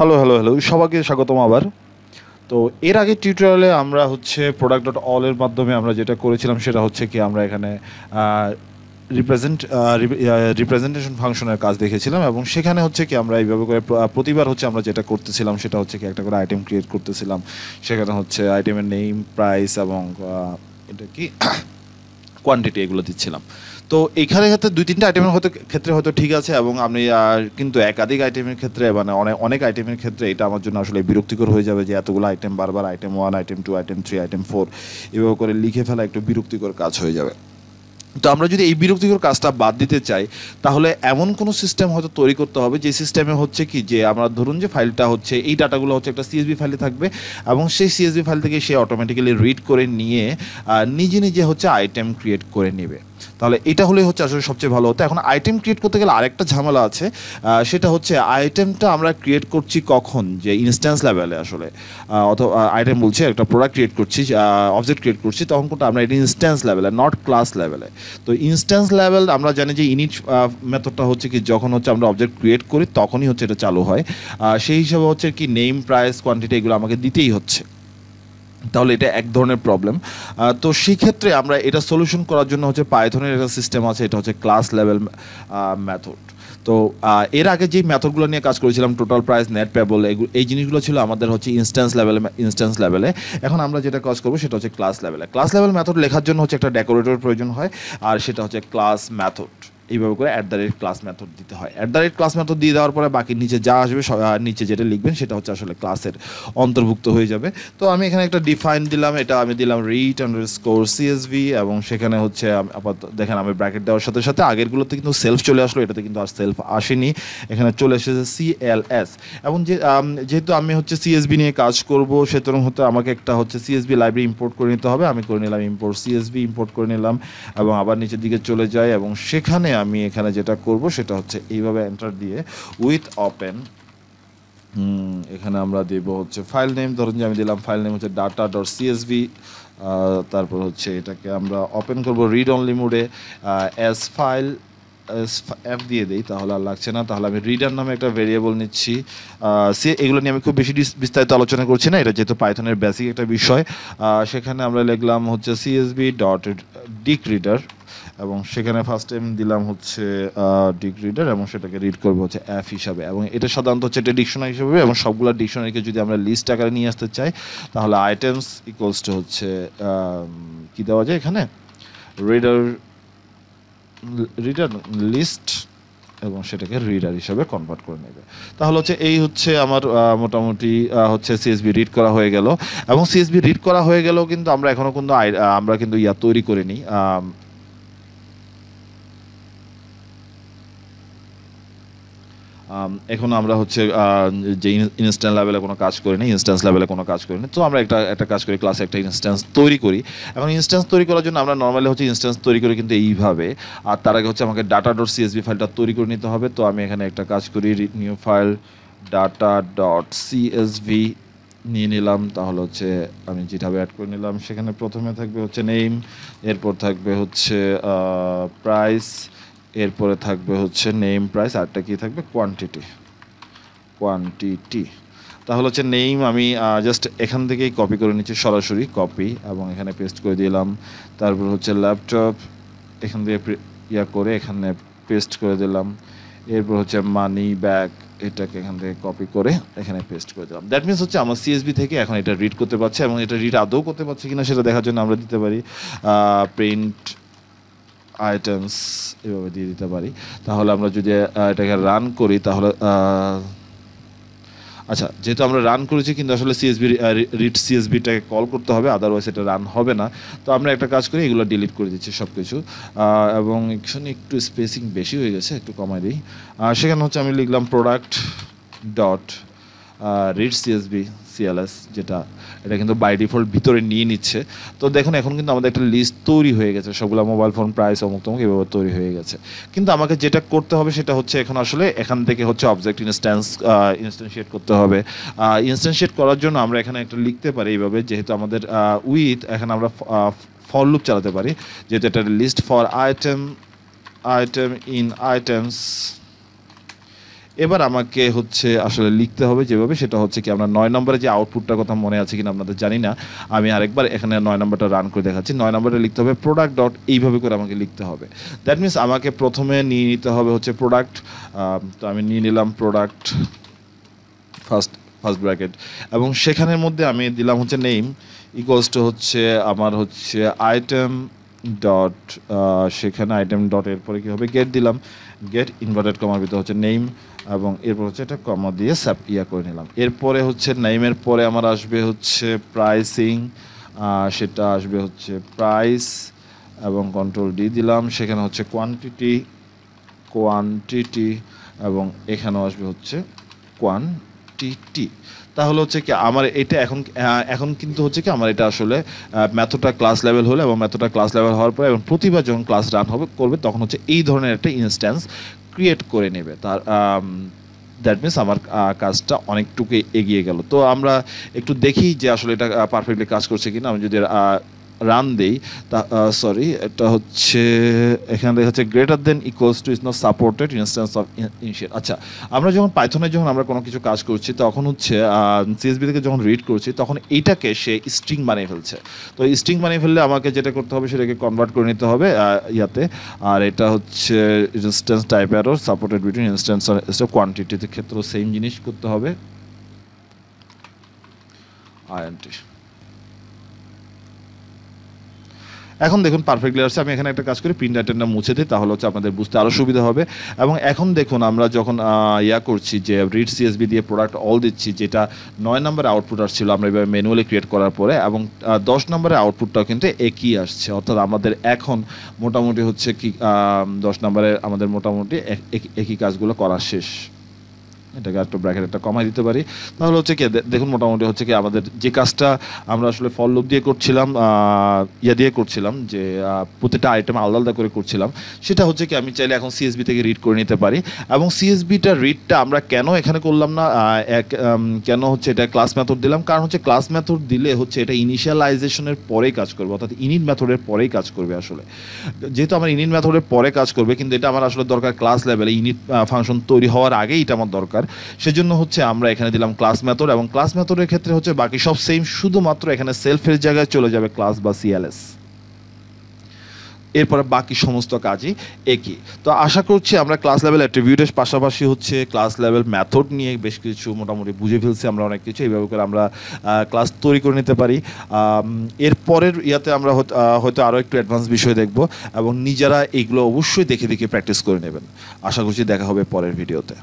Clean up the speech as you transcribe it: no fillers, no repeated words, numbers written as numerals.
Hello, hello, hello. সবাইকে স্বাগতম আবার। তো এর আগের টিউটোরিয়ালে আমরা হচ্ছে প্রোডাক্ট ডট অল এর মাধ্যমে আমরা যেটা করেছিলাম সেটা হচ্ছে কি আমরা এখানে আ রিপ্রেজেন্ট আ রি আ রিপ্রেজেন্টেশন ফাংশনের কাজ দেখেছিলাম এবং সেখানে হচ্ছে কি আমরা এইভাবে করে প্রতিবার হচ্ছে আমরা যেটা করতেছিলাম সেটা হচ্ছে কি একটা করে আইটেম ক্রিয়েট করতেছিলাম। সেখানে হচ্ছে আইটেমের নেম, প্রাইস এবং এটা কি কোয়ান্টিটি এগুলো দিচ্ছিলাম। তো এইখানে ক্ষেত্রে ২-৩টা আইটেমের ক্ষেত্রে হয়তো ঠিক আছে এবং আপনি কিন্তু একাধিক আইটেমের ক্ষেত্রে মানে অনেক আইটেমের ক্ষেত্রে এটা আমার জন্য আসলে বিরক্তিকর হয়ে যাবে যে এতগুলো আইটেম বারবার আইটেম 1, আইটেম 2, আইটেম 3, আইটেম 4 এভাবে করে লিখে ফেলা একটু বিরক্তিকর কাজ হয়ে যাবে। তো আমরা যদি এই বিরক্তিকর কাজটা বাদ দিতে চাই তাহলে এমন কোনো সিস্টেম হয়তো তৈরি করতে হবে যে সিস্টেমে হচ্ছে কি যে আমরা ধরুন যে ফাইলটা হচ্ছে এই ডাটাগুলো হচ্ছে একটা সিএসভি ফাইলে থাকবে এবং সেই সিএসভি ফাইল থেকে সে অটোমেটিক্যালি রিড করে নিয়ে নিজে নিজে হচ্ছে আইটেম ক্রিয়েট করে নেবে। তাহলে এটা হলেই হচ্ছে আসলে সবচেয়ে ভালো হতো। এখন আইটেম ক্রিয়েট করতে গেলে আরেকটা ঝামেলা আছে, সেটা হচ্ছে আইটেমটা আমরা ক্রিয়েট করছি কখন, যে ইনস্ট্যান্স লেভেলে আসলে অথবা আইটেম বলছি একটা প্রোডাক্ট ক্রিয়েট করছি, অবজেক্ট ক্রিয়েট করছি, তখন কিন্তু আমরা এটা ইনস্ট্যান্স লেভেলে নট ক্লাস লেভেলে। তো ইনস্ট্যান্স লেভেল আমরা জানি যে ইনিট মেথডটা হচ্ছে কি যখন হচ্ছে আমরা অবজেক্ট ক্রিয়েট করি তখনই হচ্ছে এটা চালু হয়। সেই হিসাবে হচ্ছে কি নেম, প্রাইস, কোয়ান্টিটি এগুলো আমাকে দিতেই হচ্ছে। তাহলে এটা এক ধরনের প্রবলেম। তো সেই ক্ষেত্রে আমরা এটা সলিউশন করার জন্য হচ্ছে পাইথনের একটা সিস্টেম আছে, এটা হচ্ছে ক্লাস লেভেল মেথড। তো এর আগে যেই মেথডগুলো নিয়ে কাজ করেছিলাম টোটাল প্রাইস, নেট পেবল, এই জিনিসগুলো ছিল আমাদের হচ্ছে ইনস্ট্যান্স লেভেলে। এখন আমরা যেটা কাজ করবো সেটা হচ্ছে ক্লাস লেভেলে। ক্লাস লেভেল মেথড লেখার জন্য হচ্ছে একটা ডেকোরেটর প্রয়োজন হয়, আর সেটা হচ্ছে ক্লাস মেথড। এইভাবে করে @ক্লাস মেথড দিতে হয়। @ক্লাস মেথড দিয়ে দেওয়ার পরে বাকি নিচে যা আসবে নিচে যেটা লিখবেন সেটা হচ্ছে আসলে ক্লাসের অন্তর্ভুক্ত হয়ে যাবে। তো আমি এখানে একটা ডিফাইন দিলাম, এটা আমি দিলাম read_csv এবং সেখানে হচ্ছে আপাতত দেখেন আমি ব্র্যাকেট দেওয়ার সাথে সাথে আগেরগুলোতে কিন্তু সেলফ চলে আসলো, এটাতে কিন্তু আর সেলফ আসেনি, এখানে চলে এসেছে CLS। এবং যেহেতু আমি হচ্ছে সিএসবি নিয়ে কাজ করব সুতরাং হতে আমাকে একটা হচ্ছে সিএসবি লাইব্রেরি ইম্পোর্ট করে নিতে হবে। আমি করে নিলাম ইম্পোর্ট CSV, ইম্পোর্ট করে নিলাম এবং আবার নিচের দিকে চলে যাই এবং সেখানে আমি এখানে যেটা করব সেটা হচ্ছে এইভাবে এন্টার দিয়ে উইথ ওপেন, এখানে আমরা দেব হচ্ছে ফাইল নেম, ধরুন যে আমি দিলাম ফাইল নেম হচ্ছে data.csv। তারপর হচ্ছে এটাকে আমরা ওপেন করব রিড অনলি মোডে, অ্যাজ ফাইল এফ দিয়ে দেই, তাহলে আর লাগছে না। তাহলে আমি রিডার নামে একটা ভেরিয়েবল নিচ্ছি। এগুলো নিয়ে আমি খুব বেশি বিস্তারিত আলোচনা করছি না, এটা যেহেতু পাইথনের বেসিক একটা বিষয়। সেখানে আমরা লিখলাম হচ্ছে csv.decreader এবং সেখানে ফার্স্ট টাইম দিলাম হচ্ছে ডিক্রিডার এবং সেটাকে রিড করবো হচ্ছে অ্যাপ হিসাবে, এবং এটা সাধারণত হচ্ছে এটা ডিকশনারি হিসাবে এবং সবগুলো ডিকশনারিকে যদি আমরা লিস্ট আকারে নিয়ে আসতে চাই তাহলে আইটেমস ইকুয়ালস টু হচ্ছে কি দেওয়া যায় এখানে রিডার লিস্ট এবং সেটাকে রিডার হিসাবে কনভার্ট করে নেবে। তাহলে হচ্ছে এই হচ্ছে আমার মোটামুটি হচ্ছে সিএসবি রিড করা হয়ে গেল। এবং সিএসবি রিড করা হয়ে গেলেও কিন্তু আমরা এখনও কিন্তু আমরা কিন্তু তৈরি করিনি। এখন আমরা হচ্ছে যে ইনস্ট্যান্স লেভেলে কোনো কাজ করিনি, তো আমরা একটা কাজ করি, ক্লাসে একটা ইনস্ট্যান্স তৈরি করি। এখন ইনস্ট্যান্স তৈরি করার জন্য আমরা নর্মালি হচ্ছে ইনস্ট্যান্স তৈরি করি কিন্তু এইভাবে, আর তার আগে হচ্ছে আমাকে data.csv ফাইলটা তৈরি করে নিতে হবে। তো আমি এখানে একটা কাজ করি, নিউ ফাইল data.csv নিয়ে নিলাম। তাহলে হচ্ছে আমি যেভাবে অ্যাড করে নিলাম সেখানে প্রথমে থাকবে হচ্ছে নেম, এরপর থাকবে হচ্ছে প্রাইস, এরপরে থাকবে হচ্ছে নেম, প্রাইস, আরটা কি থাকবে কোয়ান্টিটি। তাহলে হচ্ছে নেম আমি জাস্ট এখান থেকেই কপি করে নিচ্ছি, সরাসরি কপি এবং এখানে পেস্ট করে দিলাম। তারপর হচ্ছে ল্যাপটপ, এখান থেকে করে এখানে পেস্ট করে দিলাম। এরপর হচ্ছে মানি ব্যাগ, এটাকে এখান থেকে কপি করে এখানে পেস্ট করে দিলাম। দ্যাট মিনস হচ্ছে আমার সিএসবি থেকে এখন এটা রিড করতে পারছে এবং এটা রিড আদৌ করতে পারছে কিনা সেটা দেখার জন্য আমরা দিতে পারি প্রিন্ট আইটেমস, এভাবে দিয়ে দিতে পারি। তাহলে আমরা যদি এটাকে রান করি তাহলে আচ্ছা, যেহেতু আমরা রান করেছি কিন্তু আসলে রিড সিএসবিটাকে কল করতে হবে, আদারওয়াইজ এটা রান হবে না। তো আমরা একটা কাজ করি, এগুলো ডিলিট করে দিচ্ছি সব কিছু এবং এখানে একটু স্পেসিং বেশি হয়ে গেছে, একটু কমাই দিই। সেখানে হচ্ছে আমি লিখলাম প্রোডাক্ট ডট রিড CLS, এটা কিন্তু বাই ডিফল্ট ভিতরে নিয়ে নিচ্ছে। তো দেখুন এখন কিন্তু আমাদের একটা লিস্ট তৈরি হয়ে গেছে, সবগুলো মোবাইল ফোন, প্রাইস, অমুক তমুক এভাবে তৈরি হয়ে গেছে। কিন্তু আমাকে যেটা করতে হবে সেটা হচ্ছে এখন আসলে এখান থেকে হচ্ছে অবজেক্ট ইনস্ট্যান্সিয়েট করতে হবে। ইনস্ট্যান্সিয়েট করার জন্য আমরা এখানে একটা লিখতে পারি এইভাবে, যেহেতু আমাদের এখানে আমরা ফর লুপ চালাতে পারি, যেহেতু এটা list for item in items, এবার আমাকে হচ্ছে আসলে লিখতে হবে যেভাবে, সেটা হচ্ছে কি আমরা 9 নম্বরে যে আউটপুটটার কথা মনে আছে কিনা আপনাদের জানি না, আমি আরেকবার এখানে 9 নম্বরটা রান করে দেখাচ্ছি। 9 নম্বরে লিখতে হবে প্রোডাক্ট ডট, এইভাবে করে আমাকে লিখতে হবে। দ্যাট মিনস আমাকে প্রথমে নিয়ে নিতে হবে হচ্ছে প্রোডাক্ট, তো আমি নিয়ে নিলাম প্রোডাক্ট ফার্স্ট ফার্স্ট ব্র্যাকেট, এবং সেখানের মধ্যে আমি দিলাম হচ্ছে নেম ইকুয়ালস টু হচ্ছে আমার হচ্ছে আইটেম ডট, সেখানে আইটেম ডট এরপরে কী হবে গেট দিলাম, গেট ইনভার্টেড কমার ভিতরে হচ্ছে নেম, এবং এরপর হচ্ছে এটা কমা দিয়ে করে নিলাম। এরপরে হচ্ছে নেমের পরে আমার আসবে হচ্ছে প্রাইসিং, সেটা আসবে হচ্ছে প্রাইস, এবং কন্ট্রোল ডি দিলাম, সেখানে হচ্ছে কোয়ান্টিটি, এবং এখানেও আসবে হচ্ছে কোয়ান্টিটি। তাহলে হচ্ছে কি আমার এটা এখন কিন্তু হচ্ছে কি আমার এটা আসলে মেথডটা ক্লাস লেভেল হলো, এবং মেথডটা ক্লাস লেভেল হওয়ার পরে এবং প্রতিবার যখন ক্লাস রান করবে তখন হচ্ছে এই ধরনের একটা ইনস্ট্যান্স ক্রিয়েট করে নেবে। তার দ্যাট মিনস আমার কাজটা অনেকটুকু এগিয়ে গেল। তো আমরা একটু দেখি যে আসলে এটা পারফেক্টলি কাজ করছে কিনা। আমি যদি রান দেই, সরি, এটা হচ্ছে এখানে দেখা যাচ্ছে greater than equals to is not supported instance of initial. আচ্ছা, আমরা যখন পাইথনে যখন আমরা কোনো কিছু কাজ করছি তখন হচ্ছে সিএসবি থেকে যখন রিড করছি তখন এইটাকে সে স্ট্রিং বানিয়ে ফেলছে। তো স্ট্রিং বানিয়ে ফেললে আমাকে যেটা করতে হবে সেটাকে কনভার্ট করে নিতে হবে ইয়াতে। আর এটা হচ্ছে instance type error supported between instance আর কোয়ান্টিটির ক্ষেত্রেও সেম জিনিস করতে হবে, আইএনটি। এখন দেখুন পারফেক্টলি আসছে। আমি এখানে একটা কাজ করি, প্রিন্ট আইটেমটা মুছে দিই, তাহলে হচ্ছে আপনাদের বুঝতে আরও সুবিধা হবে। এবং এখন দেখুন আমরা যখন করছি যে রিড সিএসবি দিয়ে প্রোডাক্ট অল দিচ্ছি, যেটা 9 নম্বরে আউটপুট আসছিল আমরা এবার ম্যানুয়ালি ক্রিয়েট করার পরে, এবং 10 নম্বরে আউটপুটটাও কিন্তু একই আসছে। অর্থাৎ আমাদের এখন মোটামুটি হচ্ছে কি 10 নম্বরে আমাদের মোটামুটি একই কাজগুলো করা শেষ। এটাকে একটু ব্র্যাকেট একটা কমাই দিতে পারি, তাহলে হচ্ছে কি দেখুন মোটামুটি হচ্ছে কি আমাদের যে কাজটা আমরা আসলে ফর লুপ দিয়ে করছিলাম, দিয়ে করছিলাম, যে প্রতিটা আইটেম আলাদা আলাদা করে করছিলাম, সেটা হচ্ছে কি আমি চাইলে এখন সিএসবি থেকে রিড করে নিতে পারি। এবং সিএসবিটা রিডটা আমরা কেন এখানে করলাম না, কেন হচ্ছে এটা ক্লাস মেথড দিলাম, কারণ হচ্ছে ক্লাস মেথড দিলে হচ্ছে এটা ইনিশিয়ালাইজেশনের পরেই কাজ করবে, অর্থাৎ ইনিট মেথডের পরেই কাজ করবে। আসলে যেহেতু আমার ইনিট মেথডের পরে কাজ করবে, কিন্তু এটা আমার আসলে দরকার ক্লাস লেভেলে, ইনিট ফাংশন তৈরি হওয়ার আগেই এটা আমার দরকার। সেজন্য হচ্ছে আমরা এখানে দিলাম ক্লাস মেথড, এবং ক্লাস মেথডের ক্ষেত্রে হচ্ছে বাকি সব সেম, শুধুমাত্র এখানে সেলফের জায়গায় চলে যাবে ক্লাস বা সিএলএস, এরপরে বাকি সমস্ত কাজই একই। তো আশা করছি আমরা ক্লাস লেভেল অ্যাট্রিবিউটের পাশাপাশি হচ্ছে ক্লাস লেভেল মেথড নিয়ে বেশ কিছু মোটামুটি বুঝে ফেলছি আমরা অনেক কিছু। এইভাবে করে আমরা ক্লাস তৈরি করে নিতে পারি। এরপরের ইয়াতে আমরা হয়তো আরও একটু অ্যাডভান্স বিষয় দেখব, এবং নিজেরা এইগুলো অবশ্যই দেখে দেখে প্র্যাকটিস করে নেবেন। আশা করছি দেখা হবে পরের ভিডিওতে।